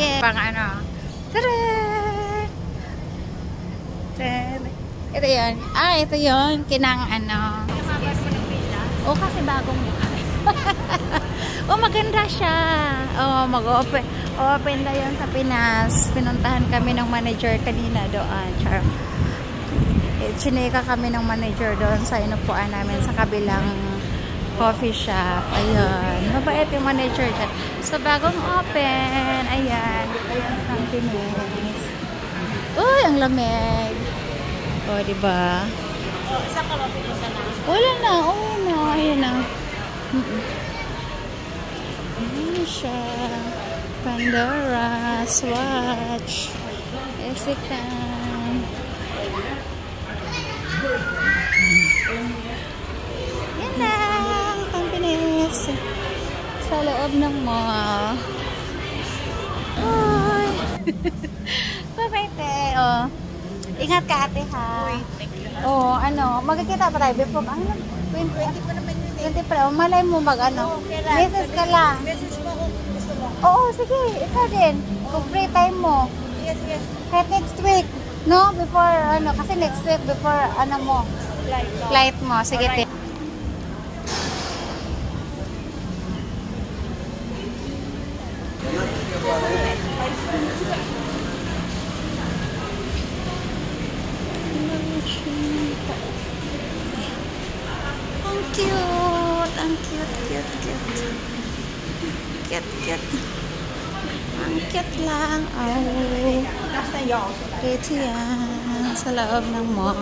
Yeah. Pang ano. Tara! Ito yun. Ito yun. Kinang ano. O, kasi bagong bukas. Maganda siya. Mag-open na yun sa Pinas. Pinuntahan kami ng manager kanina doon. Chinika kami ng manager doon sa inupuan namin sa kabilang coffee shop. Ayan. Mabait yung manager dyan. So, bagong open. Ayan. Dito yung Campinas. Uy, ang lamig. O, diba? Isang kalapit mo sana. Wala na. Ayan na. Ayan siya. Pandora. Swatch. Esikan. Yan lang. Campinas. Sa loob ng mall. Uy. Bye-bye, te. Ingat ka, ate, ha? Magkikita pa tayo before. 20 pa naman yun. 20 pa. Malay mo message ka lang. Message mo kung gusto mo. Oo, sige. Ikaw din. Kung free time mo. Yes. Kahit next week. No? Before, kasi next week, before, mo. Flight mo. Sige, te. Ang cute. Ang cute lang. Pretty yan. Sa loob ng mall.